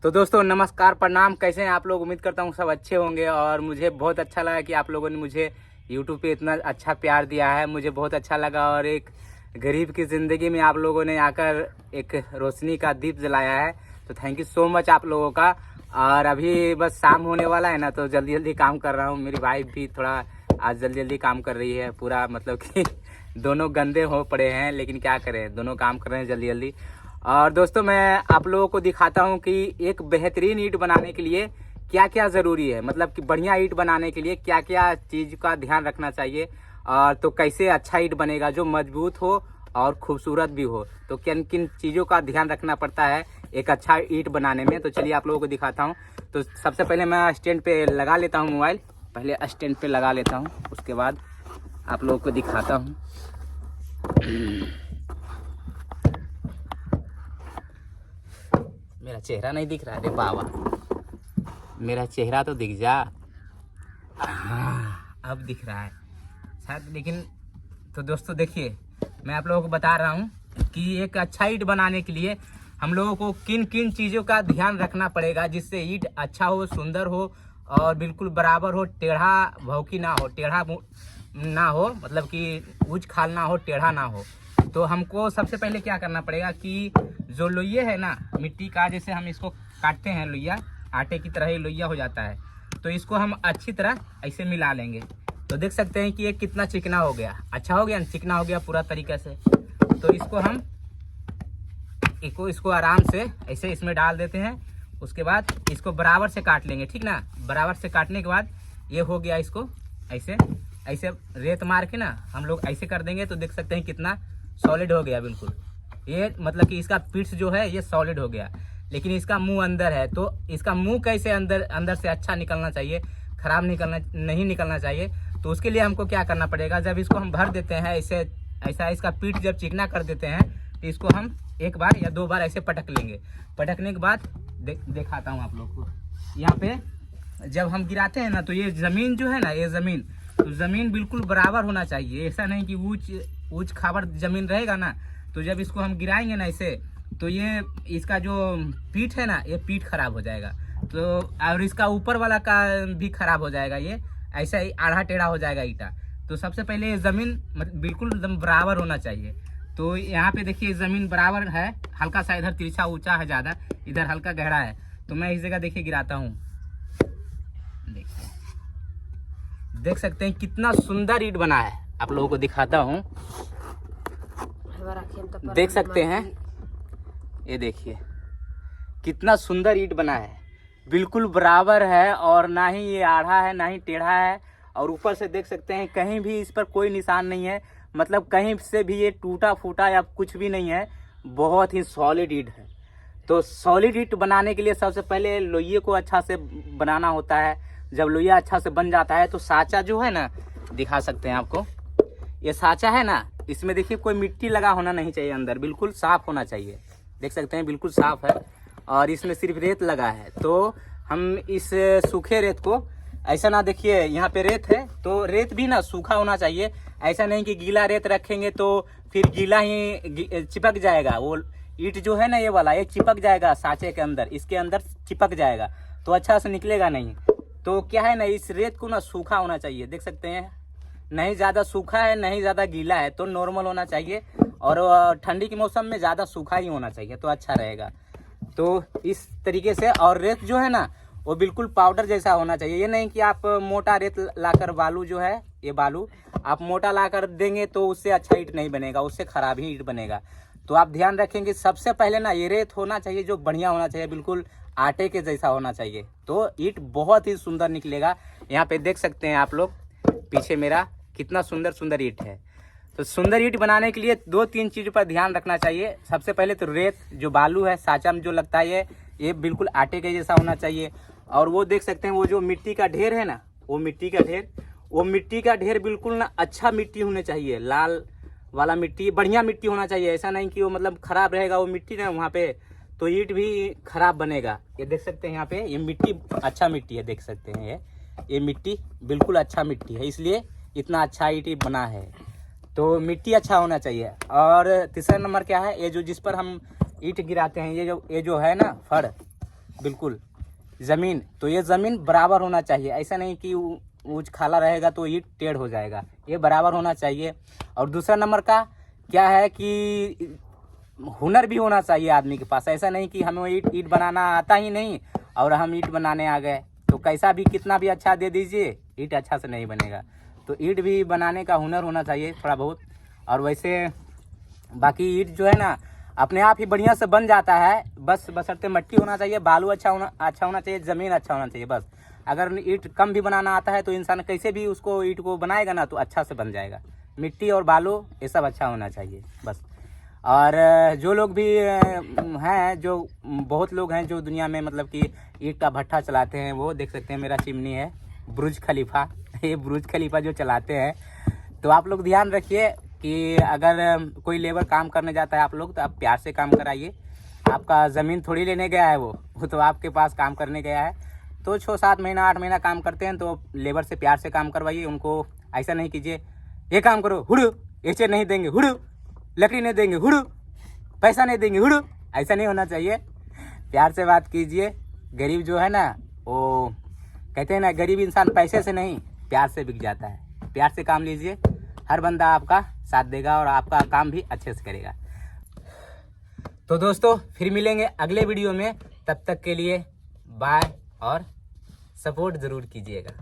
तो दोस्तों नमस्कार प्रणाम, कैसे हैं आप लोग। उम्मीद करता हूँ सब अच्छे होंगे। और मुझे बहुत अच्छा लगा कि आप लोगों ने मुझे YouTube पे इतना अच्छा प्यार दिया है। मुझे बहुत अच्छा लगा और एक गरीब की ज़िंदगी में आप लोगों ने आकर एक रोशनी का दीप जलाया है। तो थैंक यू सो मच आप लोगों का। और अभी बस शाम होने वाला है ना, तो जल्दी जल्दी काम कर रहा हूँ। मेरी वाइफ भी थोड़ा आज जल्दी जल्दी काम कर रही है। पूरा मतलब कि दोनों गंदे हो पड़े हैं, लेकिन क्या करें, दोनों काम कर रहे हैं जल्दी जल्दी। और दोस्तों मैं आप लोगों को दिखाता हूँ कि एक बेहतरीन ईंट बनाने के लिए क्या क्या ज़रूरी है। मतलब कि बढ़िया ईंट बनाने के लिए क्या क्या चीज़ का ध्यान रखना चाहिए, और तो कैसे अच्छा ईंट बनेगा जो मजबूत हो और खूबसूरत भी हो। तो किन किन चीज़ों का ध्यान रखना पड़ता है एक अच्छा ईंट बनाने में। तो चलिए आप लोगों को दिखाता हूँ। तो सबसे पहले मैं स्टैंड पे लगा लेता हूँ मोबाइल। पहले स्टैंड पे लगा लेता हूँ, उसके बाद आप लोगों को दिखाता हूँ। मेरा चेहरा नहीं दिख रहा है रे बाबा, मेरा चेहरा तो दिख जा। हाँ, अब दिख रहा है शायद, लेकिन तो दोस्तों देखिए, मैं आप लोगों को बता रहा हूँ कि एक अच्छा ईंट बनाने के लिए हम लोगों को किन किन चीज़ों का ध्यान रखना पड़ेगा, जिससे ईंट अच्छा हो, सुंदर हो और बिल्कुल बराबर हो, टेढ़ा भौकी ना हो, टेढ़ा ना हो, मतलब कि ऊंच खाल ना हो, टेढ़ा ना हो। तो हमको सबसे पहले क्या करना पड़ेगा कि जो लोइये है ना मिट्टी का, जैसे हम इसको काटते हैं लोइया, आटे की तरह ही लोइया हो जाता है। तो इसको हम अच्छी तरह ऐसे मिला लेंगे। तो देख सकते हैं कि ये कितना चिकना हो गया, अच्छा हो गया, चिकना हो गया पूरा तरीके से। तो इसको हम इसको आराम से ऐसे इसमें डाल देते हैं। उसके बाद इसको बराबर से काट लेंगे, ठीक ना। बराबर से काटने के बाद ये हो गया, इसको ऐसे ऐसे रेत मार के ना हम लोग ऐसे कर देंगे। तो देख सकते हैं कितना सॉलिड हो गया बिल्कुल। ये मतलब कि इसका पीठ जो है ये सॉलिड हो गया, लेकिन इसका मुंह अंदर है। तो इसका मुंह कैसे अंदर अंदर से अच्छा निकलना चाहिए, खराब नहीं निकलना चाहिए। तो उसके लिए हमको क्या करना पड़ेगा, जब इसको हम भर देते हैं ऐसे, ऐसा इसका पीठ जब चिकना कर देते हैं, तो इसको हम एक बार या दो बार ऐसे पटक लेंगे। पटकने के बाद दिखाता हूँ आप लोग को। यहाँ पे जब हम गिराते हैं ना, तो ये ज़मीन जो है ना, ये ज़मीन, तो ज़मीन बिल्कुल बराबर होना चाहिए। ऐसा नहीं कि ऊंच खाबर ज़मीन रहेगा ना, तो जब इसको हम गिराएंगे ना ऐसे, तो ये इसका जो पीठ है ना, ये पीठ खराब हो जाएगा। तो और इसका ऊपर वाला का भी खराब हो जाएगा, ये ऐसा ही आधा टेढ़ा हो जाएगा ईटा। तो सबसे पहले ज़मीन बिल्कुल एकदम बराबर होना चाहिए। तो यहाँ पे देखिए ज़मीन बराबर है, हल्का सा इधर तिरछा ऊंचा है ज़्यादा, इधर हल्का गहरा है। तो मैं इस जगह देखिए गिराता हूँ, देखिए देख सकते हैं कितना सुंदर ईंट बना है। आप लोगों को दिखाता हूँ, देख सकते हैं, ये देखिए कितना सुंदर ईंट बना है, बिल्कुल बराबर है। और ना ही ये आड़ा है ना ही टेढ़ा है। और ऊपर से देख सकते हैं कहीं भी इस पर कोई निशान नहीं है, मतलब कहीं से भी ये टूटा फूटा या कुछ भी नहीं है। बहुत ही सॉलिड ईंट है। तो सॉलिड ईंट बनाने के लिए सबसे पहले लोइये को अच्छा से बनाना होता है। जब लोइया अच्छा से बन जाता है, तो साँचा जो है ना, दिखा सकते हैं आपको, ये साँचा है ना, इसमें देखिए कोई मिट्टी लगा होना नहीं चाहिए, अंदर बिल्कुल साफ़ होना चाहिए। देख सकते हैं बिल्कुल साफ़ है, और इसमें सिर्फ रेत लगा है। तो हम इस सूखे रेत को ऐसा ना, देखिए यहाँ पे रेत है, तो रेत भी ना सूखा होना चाहिए। ऐसा नहीं कि गीला रेत रखेंगे तो फिर गीला ही चिपक जाएगा। वो ईंट जो है ना, ये वाला, ये चिपक जाएगा साँचे के अंदर, इसके अंदर चिपक जाएगा, तो अच्छा से निकलेगा नहीं। तो क्या है ना, इस रेत को ना सूखा होना चाहिए। देख सकते हैं नहीं ज़्यादा सूखा है नहीं ज़्यादा गीला है, तो नॉर्मल होना चाहिए। और ठंडी के मौसम में ज़्यादा सूखा ही होना चाहिए, तो अच्छा रहेगा। तो इस तरीके से, और रेत जो है ना, वो बिल्कुल पाउडर जैसा होना चाहिए। ये नहीं कि आप मोटा रेत लाकर, बालू जो है ये बालू आप मोटा लाकर देंगे तो उससे अच्छा ईंट नहीं बनेगा, उससे ख़राब ही ईंट बनेगा। तो आप ध्यान रखेंगे सबसे पहले ना, ये रेत होना चाहिए जो बढ़िया होना चाहिए, बिल्कुल आटे के जैसा होना चाहिए। तो ईंट बहुत ही सुंदर निकलेगा। यहाँ पे देख सकते हैं आप लोग पीछे मेरा कितना सुंदर सुंदर ईंट है। तो सुंदर ईंट बनाने के लिए दो तीन चीज़ों पर ध्यान रखना चाहिए। सबसे पहले तो रेत, जो बालू है साँचा में जो लगता है, ये बिल्कुल आटे के जैसा होना चाहिए। और वो देख सकते हैं वो जो मिट्टी का ढेर है ना, वो मिट्टी का ढेर बिल्कुल ना अच्छा मिट्टी होना चाहिए, लाल वाला मिट्टी, बढ़िया मिट्टी होना चाहिए। ऐसा नहीं कि वो मतलब खराब रहेगा वो मिट्टी ना वहाँ पे, तो ईंट भी खराब बनेगा। ये देख सकते हैं यहाँ पे ये मिट्टी अच्छा मिट्टी है, देख सकते हैं ये मिट्टी बिल्कुल अच्छा मिट्टी है, इसलिए इतना अच्छा ईंट बना है। तो मिट्टी अच्छा होना चाहिए। और तीसरा नंबर क्या है, ये जो जिस पर हम ईंट गिराते हैं, ये जो है ना फड़, बिल्कुल ज़मीन, तो ये ज़मीन बराबर होना चाहिए। ऐसा नहीं कि ऊंच खाला रहेगा तो ईंट टेढ़ हो जाएगा, ये बराबर होना चाहिए। और दूसरा नंबर का क्या है कि हुनर भी होना चाहिए आदमी के पास। ऐसा नहीं कि हमें ईंट बनाना आता ही नहीं और हम ईंट बनाने आ गए, तो कैसा भी कितना भी अच्छा दे दीजिए ईंट अच्छा से नहीं बनेगा। तो ईंट भी बनाने का हुनर होना चाहिए थोड़ा बहुत। और वैसे बाकी ईंट जो है ना अपने आप ही बढ़िया से बन जाता है, बस बशर्ते मिट्टी होना चाहिए, बालू अच्छा होना चाहिए, ज़मीन अच्छा होना चाहिए बस। अगर ईंट कम भी बनाना आता है तो इंसान कैसे भी उसको ईंट को बनाएगा ना तो अच्छा से बन जाएगा। मिट्टी और बालू ये सब अच्छा होना चाहिए बस। और जो लोग भी हैं, जो बहुत लोग हैं जो दुनिया में मतलब कि ईंट का भट्ठा चलाते हैं, वो देख सकते हैं मेरा चिमनी है बुर्ज खलीफा ये बुर्ज खलीफा जो चलाते हैं, तो आप लोग ध्यान रखिए कि अगर कोई लेबर काम करने जाता है आप लोग, तो आप प्यार से काम कराइए। आपका ज़मीन थोड़ी लेने गया है वो तो आपके पास काम करने गया है। तो 6-7 महीना 8 महीना काम करते हैं तो लेबर से प्यार से काम करवाइए उनको। ऐसा नहीं कीजिए ये काम करो हुड़ू, ऐसे नहीं देंगे हुड़ू, लकड़ी नहीं देंगे हुड़ू, पैसा नहीं देंगे हुड़ू, ऐसा नहीं होना चाहिए। प्यार से बात कीजिए। गरीब जो है ना, वो कहते हैं ना गरीब इंसान पैसे से नहीं प्यार से बिक जाता है। प्यार से काम लीजिए, हर बंदा आपका साथ देगा और आपका काम भी अच्छे से करेगा। तो दोस्तों फिर मिलेंगे अगले वीडियो में, तब तक के लिए बाय और सपोर्ट ज़रूर कीजिएगा।